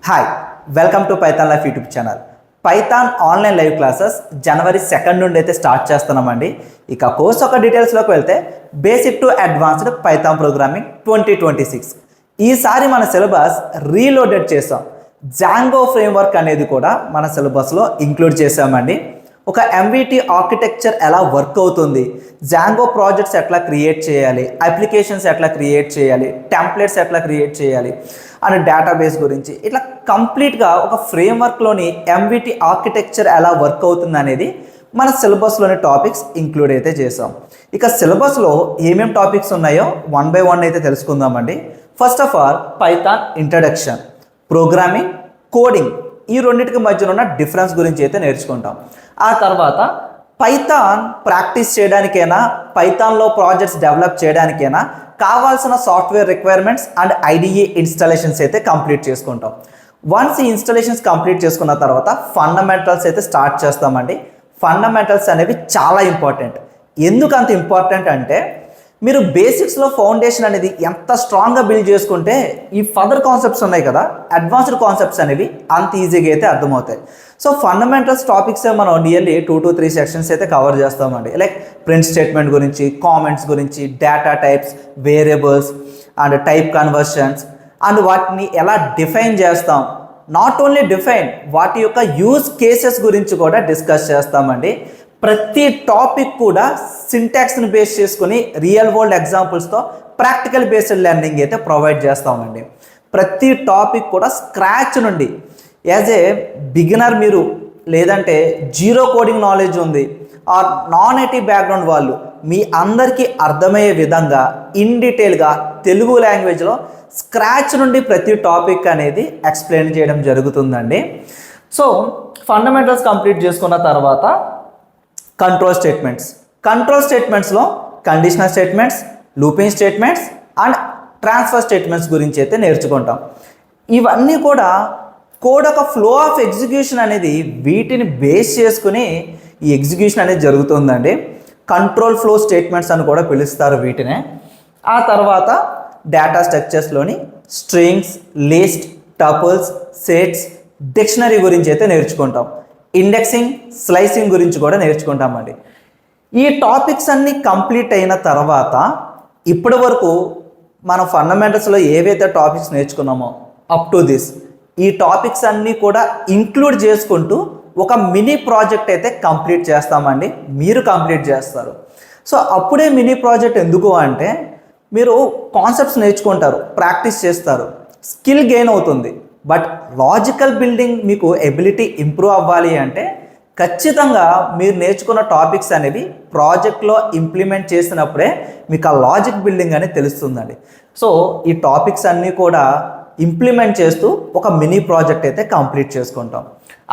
Hi welcome to Python life YouTube channel. Python online live classes జనవరి 2 నుండి అయితే start చేస్తున్నామండి. ఇక కోర్స్ ఒక డీటెయిల్స్లోకి వెళ్తే basic to advanced Python programming 2026. ఈసారి మన సిలబస్ రీలోడెడ్ చేసాం. జాంగో ఫ్రేమ్వర్క్ అనేది కూడా మన సిలబస్లో ఇంక్లూడ్ చేసామండి. ఒక ఎంవిటి ఆర్కిటెక్చర్ ఎలా వర్క్ అవుతుంది, జాంగో ప్రాజెక్ట్స్ ఎట్లా క్రియేట్ చేయాలి, అప్లికేషన్స్ ఎట్లా క్రియేట్ చేయాలి, టెంప్లెట్స్ ఎట్లా క్రియేట్ చేయాలి అండ్ డేటాబేస్ గురించి ఇట్లా కంప్లీట్గా ఒక ఫ్రేమ్వర్క్లోని ఎంవిటి ఆర్కిటెక్చర్ ఎలా వర్క్ అవుతుంది అనేది మన సిలబస్లోని టాపిక్స్ ఇంక్లూడ్ అయితే చేసాం. ఇక సిలబస్లో ఏమేమి టాపిక్స్ ఉన్నాయో 1 by 1 అయితే తెలుసుకుందామండి. First of all Python introduction, programming, coding ఈ రెండింటికి మధ్యలో ఉన్న డిఫరెన్స్ గురించి అయితే నేర్చుకుంటాం. ఆ తర్వాత పైథాన్ ప్రాక్టీస్ చేయడానికైనా, పైథాన్లో ప్రాజెక్ట్స్ డెవలప్ చేయడానికైనా కావాల్సిన software requirements and IDE installations అయితే కంప్లీట్ చేసుకుంటాం. వన్స్ ఈ ఇన్స్టాలేషన్స్ కంప్లీట్ చేసుకున్న తర్వాత ఫండమెంటల్స్ అయితే స్టార్ట్ చేస్తామండి. ఫండమెంటల్స్ అనేవి చాలా ఇంపార్టెంట్. ఎందుకు అంత ఇంపార్టెంట్ అంటే మీరు బేసిక్స్లో ఫౌండేషన్ అనేది ఎంత స్ట్రాంగ్గా బిల్డ్ చేసుకుంటే ఈ ఫర్దర్ కాన్సెప్ట్స్ ఉన్నాయి కదా, అడ్వాన్స్డ్ కాన్సెప్ట్స్ అనేవి అంత ఈజీగా అయితే అర్థమవుతాయి. సో ఫండమెంటల్స్ టాపిక్సే మనం నియర్లీ 2 to 3 సెక్షన్స్ అయితే కవర్ చేస్తామండి. లైక్ ప్రింట్ స్టేట్మెంట్ గురించి, కామెంట్స్ గురించి, data types, variables and type conversions and వాటిని ఎలా డిఫైన్ చేస్తాం, నాట్ ఓన్లీ డిఫైన్ వాటి యొక్క యూజ్ కేసెస్ గురించి కూడా డిస్కస్ చేస్తామండి. ప్రతి టాపిక్ కూడా సింటాక్స్ని బేస్ చేసుకుని రియల్ వరల్డ్ ఎగ్జాంపుల్స్తో ప్రాక్టికల్ బేస్డ్ లెర్నింగ్ అయితే ప్రొవైడ్ చేస్తామండి. ప్రతి టాపిక్ కూడా స్క్రాచ్ నుండి యాజ్ ఏ బిగినర్ మీరు, లేదంటే జీరో కోడింగ్ నాలెడ్జ్ ఉంది ఆర్ నాన్ ఐటీ బ్యాక్గ్రౌండ్ వాళ్ళు, మీ అందరికీ అర్థమయ్యే విధంగా ఇన్ డీటెయిల్గా తెలుగు లాంగ్వేజ్లో స్క్రాచ్ నుండి ప్రతి టాపిక్ అనేది ఎక్స్ప్లెయిన్ చేయడం జరుగుతుందండి. సో ఫండమెంటల్స్ కంప్లీట్ చేసుకున్న తర్వాత కంట్రోల్ స్టేట్మెంట్స్లో conditional statements, looping statements and transfer statements గురించి అయితే నేర్చుకుంటాం. ఇవన్నీ కూడా కోడ్ ఒక ఫ్లో ఆఫ్ ఎగ్జిక్యూషన్ అనేది వీటిని బేస్ చేసుకుని ఈ ఎగ్జిక్యూషన్ అనేది జరుగుతుందండి. కంట్రోల్ ఫ్లో స్టేట్మెంట్స్ అని కూడా పిలుస్తారు వీటినే. ఆ తర్వాత డేటా స్ట్రక్చర్స్లోని strings, list, tuples, sets, dictionary గురించి అయితే నేర్చుకుంటాం. ఇండెక్సింగ్, స్లైసింగ్ గురించి కూడా నేర్చుకుంటామండి. ఈ టాపిక్స్ అన్నీ కంప్లీట్ అయిన తర్వాత ఇప్పటి వరకు మనం ఫండమెంటల్స్లో ఏవైతే టాపిక్స్ నేర్చుకున్నామో అప్ టు దిస్, ఈ టాపిక్స్ అన్నీ కూడా ఇంక్లూడ్ చేసుకుంటూ ఒక మినీ ప్రాజెక్ట్ అయితే కంప్లీట్ చేస్తామండి. మీరు కంప్లీట్ చేస్తారు. సో అప్పుడే మినీ ప్రాజెక్ట్ ఎందుకు అంటే మీరు కాన్సెప్ట్స్ నేర్చుకుంటారు, ప్రాక్టీస్ చేస్తారు, స్కిల్ గెయిన్ అవుతుంది. బట్ లాజికల్ బిల్డింగ్ మీకు ఎబిలిటీ ఇంప్రూవ్ అవ్వాలి అంటే ఖచ్చితంగా మీరు నేర్చుకున్న టాపిక్స్ అనేవి ప్రాజెక్ట్లో ఇంప్లిమెంట్ చేసినప్పుడే మీకు ఆ లాజిక్ బిల్డింగ్ అనేది తెలుస్తుందండి. సో ఈ టాపిక్స్ అన్నీ కూడా ఇంప్లిమెంట్ చేస్తూ ఒక మినీ ప్రాజెక్ట్ అయితే కంప్లీట్ చేసుకుంటాం.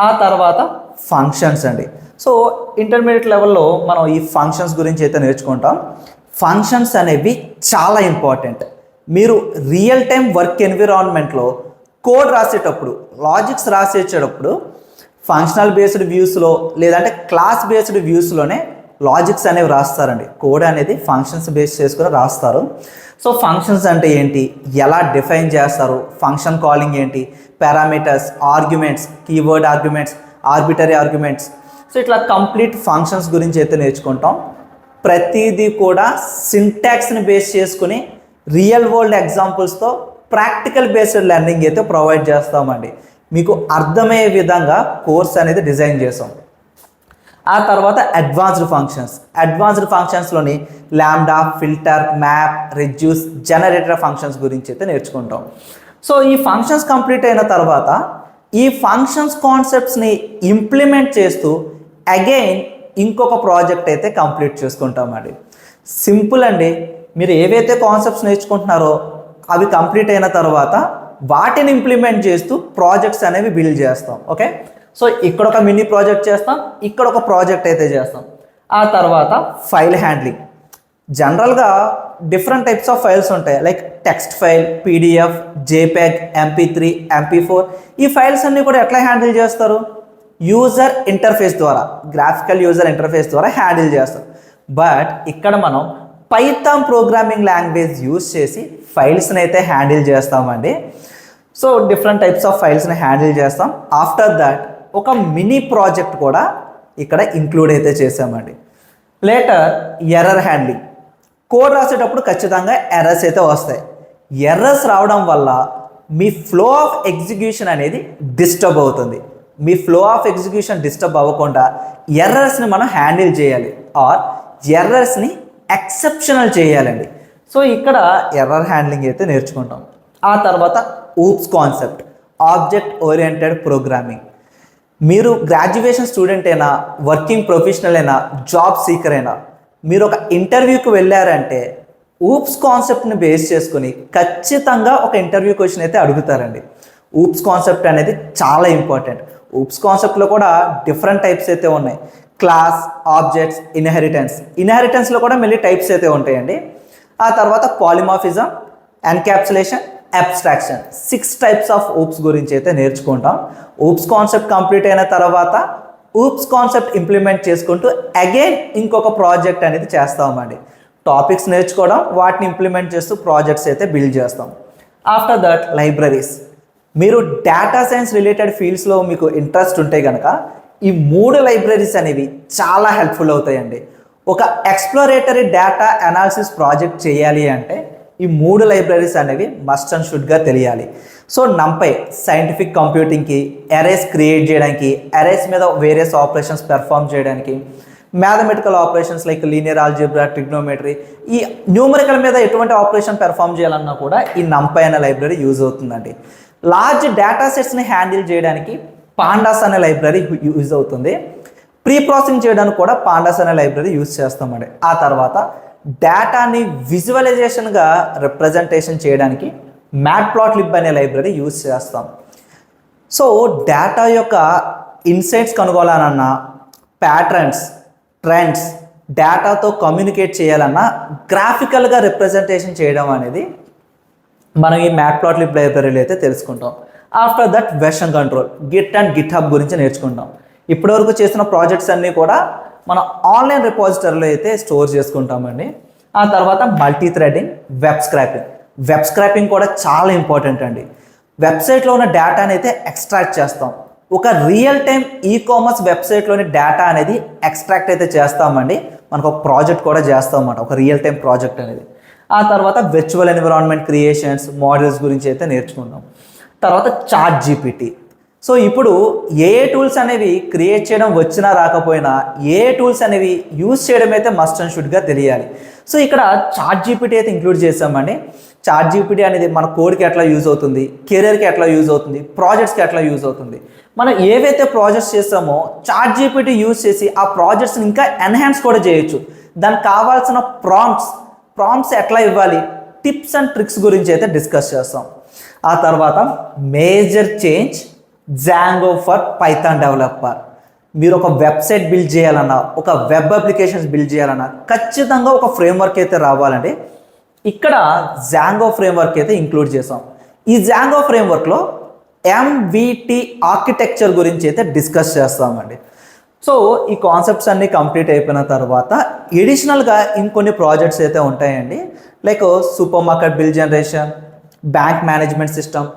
ఆ తర్వాత ఫంక్షన్స్ అండి. సో ఇంటర్మీడియట్ లెవెల్లో మనం ఈ ఫంక్షన్స్ గురించి అయితే నేర్చుకుంటాం. ఫంక్షన్స్ అనేవి చాలా ఇంపార్టెంట్. మీరు రియల్ టైం వర్క్ ఎన్విరాన్మెంట్లో కోడ్ రాసేటప్పుడు, లాజిక్స్ రాసేటప్పుడు ఫంక్షనల్ బేస్డ్ వ్యూస్లో లేదంటే క్లాస్ బేస్డ్ వ్యూస్లోనే లాజిక్స్ అనేవి రాస్తారండి. కోడ్ అనేది ఫంక్షన్స్ బేస్ చేసుకుని రాస్తారు. సో ఫంక్షన్స్ అంటే ఏంటి, ఎలా డిఫైన్ చేస్తారు, ఫంక్షన్ కాలింగ్ ఏంటి, parameters, arguments, keyword arguments, arbitrary arguments, so ఇట్లా కంప్లీట్ ఫంక్షన్స్ గురించి అయితే నేర్చుకుంటాం. ప్రతిదీ కూడా సింటాక్స్ని బేస్ చేసుకుని రియల్ వరల్డ్ ఎగ్జాంపుల్స్తో ప్రాక్టికల్ బేస్డ్ లెర్నింగ్ అయితే ప్రొవైడ్ చేస్తామండి. మీకు అర్థమయ్యే విధంగా కోర్స్ అనేది డిజైన్ చేసాం. ఆ తర్వాత అడ్వాన్స్డ్ ఫంక్షన్స్లోని ల్యాండా, filter, map, reduce, generator functions గురించి అయితే నేర్చుకుంటాం. సో ఈ ఫంక్షన్స్ కంప్లీట్ అయిన తర్వాత ఈ ఫంక్షన్స్ కాన్సెప్ట్స్ని ఇంప్లిమెంట్ చేస్తూ అగైన్ ఇంకొక ప్రాజెక్ట్ అయితే కంప్లీట్ చేసుకుంటామండి. సింపుల్ అండి. మీరు ఏవైతే కాన్సెప్ట్స్ నేర్చుకుంటున్నారో అవి కంప్లీట్ అయిన తర్వాత వాటిని ఇంప్లిమెంట్ చేస్తూ ప్రాజెక్ట్స్ అనేవి బిల్డ్ చేస్తాం. ఓకే, సో ఇక్కడ ఒక మినీ ప్రాజెక్ట్ చేస్తాం, ఇక్కడ ఒక ప్రాజెక్ట్ అయితే చేస్తాం. ఆ తర్వాత ఫైల్ హ్యాండ్లింగ్. జనరల్గా డిఫరెంట్ టైప్స్ ఆఫ్ ఫైల్స్ ఉంటాయి. Like text file, PDF, JPEG, MP3, MP4. ఈ ఫైల్స్ అన్నీ కూడా ఎట్లా హ్యాండిల్ చేస్తారు? యూజర్ ఇంటర్ఫేస్ ద్వారా, గ్రాఫికల్ యూజర్ ఇంటర్ఫేస్ ద్వారా హ్యాండిల్ చేస్తారు. బట్ ఇక్కడ మనం పైథాన్ ప్రోగ్రామింగ్ లాంగ్వేజ్ యూజ్ చేసి ఫైల్స్ని అయితే హ్యాండిల్ చేస్తామండి. సో డిఫరెంట్ టైప్స్ ఆఫ్ ఫైల్స్ని హ్యాండిల్ చేస్తాం. ఆఫ్టర్ దట్ ఒక మినీ ప్రాజెక్ట్ కూడా ఇక్కడ ఇంక్లూడ్ అయితే చేసామండి. Later error handling. కోడ్ రాసేటప్పుడు ఖచ్చితంగా ఎర్రర్స్ అయితే వస్తాయి. ఎర్రర్స్ రావడం వల్ల మీ ఫ్లో ఆఫ్ ఎగ్జిక్యూషన్ అనేది డిస్టర్బ్ అవుతుంది. మీ ఫ్లో ఆఫ్ ఎగ్జిక్యూషన్ డిస్టర్బ్ అవ్వకుండా ఎర్రర్స్ని మనం హ్యాండిల్ చేయాలి ఆర్ ఎర్రర్స్ని ఎక్సెప్షనల్ చేయాలండి. సో ఇక్కడ ఎర్రర్ హ్యాండ్లింగ్ అయితే నేర్చుకుంటాం. ఆ తర్వాత oops concept, object oriented programming. మీరు గ్రాడ్యుయేషన్ స్టూడెంట్ అయినా, వర్కింగ్ ప్రొఫెషనల్ అయినా, జాబ్ సీకర్ అయినా, మీరు ఒక ఇంటర్వ్యూకి వెళ్ళారంటే ఊప్స్ కాన్సెప్ట్ని బేస్ చేసుకుని ఖచ్చితంగా ఒక ఇంటర్వ్యూ క్వశ్చన్ అయితే అడుగుతారండి. ఊప్స్ కాన్సెప్ట్ అనేది చాలా ఇంపార్టెంట్. ఊప్స్ కాన్సెప్ట్లో కూడా డిఫరెంట్ టైప్స్ అయితే ఉన్నాయి. క్లాస్, ఆబ్జెక్ట్స్, ఇన్హెరిటెన్స్లో కూడా మళ్ళీ టైప్స్ అయితే ఉంటాయండి. ఆ తర్వాత polymorphism, encapsulation, abstraction, 6 types of oops గురించి అయితే నేర్చుకుంటాం. ఊప్స్ కాన్సెప్ట్ కంప్లీట్ అయిన తర్వాత ఊప్స్ కాన్సెప్ట్ ఇంప్లిమెంట్ చేసుకుంటూ అగైన్ ఇంకొక ప్రాజెక్ట్ అనేది చేస్తామండి. టాపిక్స్ నేర్చుకోవడం, వాటిని ఇంప్లిమెంట్ చేస్తూ ప్రాజెక్ట్స్ అయితే బిల్డ్ చేస్తాం. After that libraries. మీరు డేటా సైన్స్ రిలేటెడ్ ఫీల్డ్స్లో మీకు ఇంట్రెస్ట్ ఉంటే కనుక ఈ 3 లైబ్రరీస్ అనేవి చాలా హెల్ప్ఫుల్ అవుతాయండి. ఒక ఎక్స్ప్లోరేటరీ డేటా అనాలిసిస్ ప్రాజెక్ట్ చేయాలి అంటే ఈ 3 లైబ్రరీస్ అనేవి మస్ట్ అండ్ షుడ్గా తెలియాలి. సో NumPy సైంటిఫిక్ కంప్యూటింగ్కి, అరేస్ క్రియేట్ చేయడానికి, అరేస్ మీద వేరియస్ ఆపరేషన్స్ పెర్ఫామ్ చేయడానికి, mathematical operations like linear algebra, trigonometry, ఈ న్యూమరికల్ మీద ఎటువంటి ఆపరేషన్ పెర్ఫామ్ చేయాలన్నా కూడా ఈ NumPy అనే లైబ్రరీ యూజ్ అవుతుందండి. లార్జ్ డేటా సెట్స్ని హ్యాండిల్ చేయడానికి పాండాస్ అనే లైబ్రరీ యూజ్ అవుతుంది. ప్రీ ప్రాసెసింగ్ చేయడానికి కూడా పాండాస్ అనే లైబ్రరీ యూజ్ చేస్తామండి. ఆ తర్వాత డేటాని విజువలైజేషన్గా రిప్రజెంటేషన్ చేయడానికి మ్యాట్ప్లాట్లిబ్ అనే లైబ్రరీ యూజ్ చేస్తాం. సో డేటా యొక్క ఇన్సైట్స్ కనుగోలాలన్నా, ప్యాటర్న్స్, ట్రెండ్స్, డేటాతో కమ్యూనికేట్ చేయాలన్నా గ్రాఫికల్గా రిప్రజెంటేషన్ చేయడం అనేది మనం ఈ మ్యాట్ప్లాట్లిబ్ లైబ్రరీలో అయితే తెలుసుకుంటాం. After that version control, Git and Git hub గురించి నేర్చుకుంటాం. ఇప్పటివరకు చేసిన ప్రాజెక్ట్స్ అన్నీ కూడా మనం ఆన్లైన్ రిపాజిటరీలో అయితే స్టోర్ చేసుకుంటామండి. ఆ తర్వాత మల్టీ థ్రెడింగ్, వెబ్ స్క్రాపింగ్ కూడా చాలా ఇంపార్టెంట్ అండి. వెబ్సైట్లో ఉన్న డేటాని అయితే ఎక్స్ట్రాక్ట్ చేస్తాం. ఒక రియల్ టైం ఈకామర్స్ వెబ్సైట్లోని డేటా అనేది ఎక్స్ట్రాక్ట్ అయితే చేస్తామండి. మనకు ఒక ప్రాజెక్ట్ కూడా చేస్తామన్నమాట, ఒక రియల్ టైం ప్రాజెక్ట్ అనేది. ఆ తర్వాత వర్చువల్ ఎన్విరాన్మెంట్ క్రియేషన్స్, మోడల్స్ గురించి అయితే నేర్చుకుంటాం. తర్వాత చాట్ జీపీటీ. సో ఇప్పుడు ఏ టూల్స్ అనేవి క్రియేట్ చేయడం వచ్చినా రాకపోయినా ఏ టూల్స్ అనేవి యూజ్ చేయడం అయితే మస్ట్ అండ్ షుడ్గా తెలియాలి. సో ఇక్కడ చాట్ జీపీటీ అయితే ఇంక్లూడ్ చేసామండి. చాట్ జీపీటీ అనేది మన కోడ్కి ఎట్లా యూజ్ అవుతుంది, కెరియర్కి ఎట్లా యూజ్ అవుతుంది, ప్రాజెక్ట్స్కి ఎట్లా యూజ్ అవుతుంది. మనం ఏవైతే ప్రాజెక్ట్స్ చేస్తామో చాట్ జీపీటీ యూజ్ చేసి ఆ ప్రాజెక్ట్స్ని ఇంకా ఎన్హాన్స్ కూడా చేయొచ్చు. దానికి కావాల్సిన ప్రాంప్ట్స్ ఎట్లా ఇవ్వాలి, టిప్స్ అండ్ ట్రిక్స్ గురించి అయితే డిస్కస్ చేస్తాం. ఆ తర్వాత major change, Django for Python developer. మీరు ఒక వెబ్సైట్ బిల్డ్ చేయాలన్నా, ఒక వెబ్ అప్లికేషన్స్ బిల్డ్ చేయాలన్నా ఖచ్చితంగా ఒక ఫ్రేమ్వర్క్ అయితే రావాలండి. ఇక్కడ జాంగో ఫ్రేమ్వర్క్ అయితే ఇంక్లూడ్ చేసాం. ఈ జాంగో ఫ్రేమ్వర్క్లో MVT ఆర్కిటెక్చర్ గురించి అయితే డిస్కస్ చేస్తామండి. సో ఈ కాన్సెప్ట్స్ అన్నీ కంప్లీట్ అయిపోయిన తర్వాత ఎడిషనల్గా ఇంకొన్ని ప్రాజెక్ట్స్ అయితే ఉంటాయండి. Like super market bill generation, bank management system,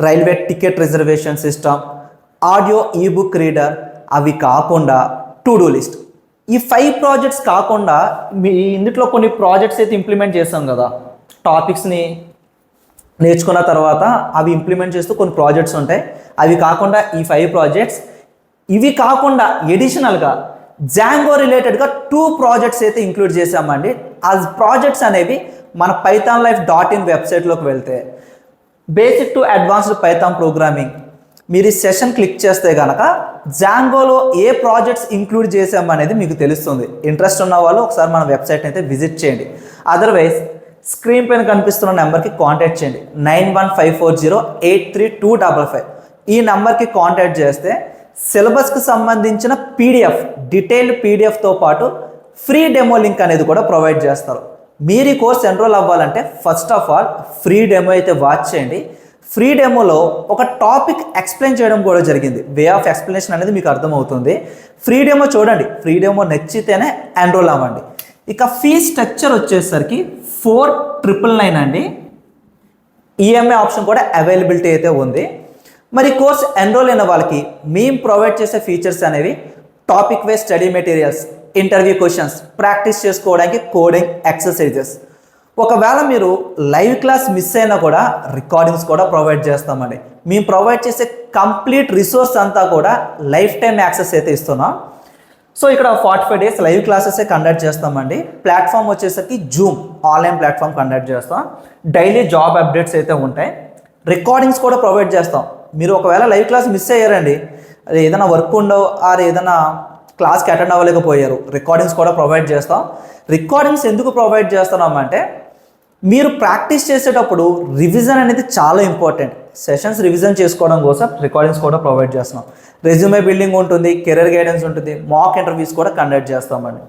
railway ticket reservation system, audio ebook reader. అవి కాకుండా టు డూ లిస్ట్. ఈ 5 ప్రాజెక్ట్స్ కాకుండా మీ ఇందులో కొన్ని ప్రాజెక్ట్స్ అయితే ఇంప్లిమెంట్ చేస్తాం కదా. టాపిక్స్ని నేర్చుకున్న తర్వాత అవి ఇంప్లిమెంట్ చేస్తూ కొన్ని ప్రాజెక్ట్స్ ఉంటాయి. అవి కాకుండా ఈ 5 ప్రాజెక్ట్స్. ఇవి కాకుండా ఎడిషనల్గా జాంగో రిలేటెడ్గా 2 ప్రాజెక్ట్స్ అయితే ఇంక్లూడ్ చేసామండి. ఆ ప్రాజెక్ట్స్ అనేవి మన pythonlife.in వెబ్సైట్లోకి వెళ్తే basic to advanced Python programming, మీరు ఈ సెషన్ క్లిక్ చేస్తే కనుక జాంగోలో ఏ ప్రాజెక్ట్స్ ఇంక్లూడ్ చేసామనేది మీకు తెలుస్తుంది. ఇంట్రెస్ట్ ఉన్న వాళ్ళు ఒకసారి మన వెబ్సైట్ని అయితే విజిట్ చేయండి. అదర్వైజ్ స్క్రీన్ పైన కనిపిస్తున్న నెంబర్కి కాంటాక్ట్ చేయండి. 9154083255. ఈ నెంబర్కి కాంటాక్ట్ చేస్తే సిలబస్కి సంబంధించిన PDF, డీటెయిల్డ్ PDFతో పాటు ఫ్రీ డెమో లింక్ అనేది కూడా ప్రొవైడ్ చేస్తారు. మీరు ఈ కోర్స్ ఎన్రోల్ అవ్వాలంటే first of all free demo అయితే వాచ్ చేయండి. ఫ్రీ డెమోలో ఒక టాపిక్ ఎక్స్ప్లెయిన్ చేయడం కూడా జరిగింది. వే ఆఫ్ ఎక్స్ప్లెనేషన్ అనేది మీకు అర్థమవుతుంది. ఫ్రీ డెమో చూడండి. ఫ్రీ డెమో నచ్చితేనే ఎన్రోల్ అవ్వండి. ఇక ఫీ స్ట్రక్చర్ వచ్చేసరికి 4999 అండి. ఈఎంఐ ఆప్షన్ కూడా అవైలబిలిటీ అయితే ఉంది. మరి కోర్స్ ఎన్రోల్ అయిన వాళ్ళకి మేము ప్రొవైడ్ చేసే ఫీచర్స్ అనేవి topic wise study materials, interview questions, practice చేసుకోవడానికి కోడింగ్ ఎక్సర్సైజెస్. ఒకవేళ మీరు లైవ్ క్లాస్ మిస్ అయినా కూడా రికార్డింగ్స్ కూడా ప్రొవైడ్ చేస్తామండి. మేము ప్రొవైడ్ చేసే కంప్లీట్ రిసోర్స్ అంతా కూడా లైఫ్ టైం యాక్సెస్ అయితే ఇస్తున్నాం. సో ఇక్కడ 45 days లైవ్ క్లాసెస్ కండక్ట్ చేస్తామండి. ప్లాట్ఫామ్ వచ్చేసరికి జూమ్ ఆన్లైన్ ప్లాట్ఫామ్ కండక్ట్ చేస్తాం. డైలీ జాబ్ అప్డేట్స్ అయితే ఉంటాయి. రికార్డింగ్స్ కూడా ప్రొవైడ్ చేస్తాం. మీరు ఒకవేళ లైవ్ క్లాస్ మిస్ అయ్యారండి, అది ఏదైనా వర్క్ ఉండవు ఆర్ ఏదైనా క్లాస్కి అటెండ్ అవ్వలేకపోయారు, రికార్డింగ్స్ కూడా ప్రొవైడ్ చేస్తాం. రికార్డింగ్స్ ఎందుకు ప్రొవైడ్ చేస్తున్నామంటే మీరు ప్రాక్టీస్ చేసేటప్పుడు రివిజన్ అనేది చాలా ఇంపార్టెంట్. సెషన్స్ రివిజన్ చేసుకోవడం కోసం రికార్డింగ్స్ కూడా ప్రొవైడ్ చేస్తున్నాం. రెజ్యూమే బిల్డింగ్ ఉంటుంది, కెరీర్ గైడెన్స్ ఉంటుంది, మాక్ ఇంటర్వ్యూస్ కూడా కండక్ట్ చేస్తామండి.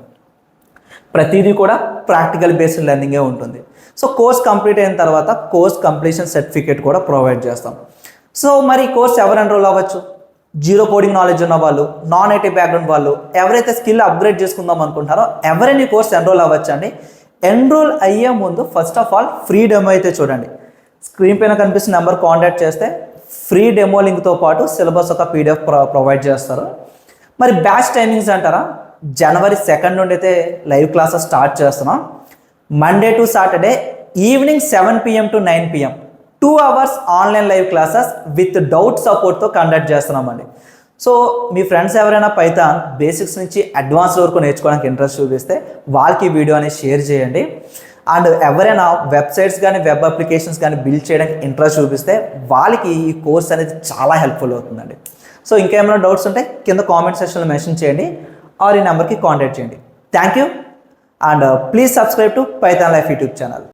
ప్రతిదీ కూడా ప్రాక్టికల్ బేస్డ్ లెర్నింగే ఉంటుంది. సో కోర్స్ కంప్లీట్ అయిన తర్వాత కోర్స్ కంప్లీషన్ సర్టిఫికేట్ కూడా ప్రొవైడ్ చేస్తాం. సో మరి ఈ కోర్స్ ఎవరు ఎన్రోల్ అవ్వచ్చు? జీరో కోడింగ్ నాలెడ్జ్ ఉన్న వాళ్ళు, నాన్ ఐటీ బ్యాక్గ్రౌండ్ వాళ్ళు, ఎవరైతే స్కిల్ అప్గ్రేడ్ చేసుకుందాం అనుకుంటారో ఎవరైనా ఈ కోర్స్ ఎన్రోల్ అవ్వచ్చు అండి. ఎన్రోల్ అయ్యే ముందు first of all free demo అయితే చూడండి. స్క్రీన్ పైన కనిపిస్తున్న నెంబర్ కాంటాక్ట్ చేస్తే ఫ్రీ డెమో లింక్తో పాటు సిలబస్ ఒక పీడిఎఫ్ ప్రొవైడ్ చేస్తారు. మరి బ్యాచ్ టైమింగ్స్ అంటారా, January 2 నుండి అయితే లైవ్ క్లాసెస్ స్టార్ట్ చేస్తున్నాం. Monday to Saturday evening 7 PM to 9 PM 2 hours online live classes with doubt సపోర్ట్తో కండక్ట్ చేస్తున్నామండి. సో మీ ఫ్రెండ్స్ ఎవరైనా పైథాన్ బేసిక్స్ నుంచి అడ్వాన్స్ వరకు నేర్చుకోవడానికి ఇంట్రెస్ట్ చూపిస్తే వాళ్ళకి ఈ వీడియో అనేది షేర్ చేయండి. అండ్ ఎవరైనా వెబ్సైట్స్ కానీ వెబ్ అప్లికేషన్స్ కానీ బిల్డ్ చేయడానికి ఇంట్రెస్ట్ చూపిస్తే వాళ్ళకి ఈ కోర్స్ అనేది చాలా హెల్ప్ఫుల్ అవుతుందండి. సో ఇంకేమైనా డౌట్స్ ఉంటే కింద కామెంట్ సెక్షన్లో మెన్షన్ చేయండి ఆర్ ఈ నెంబర్కి కాంటాక్ట్ చేయండి. Thank you and please subscribe to Python life YouTube channel.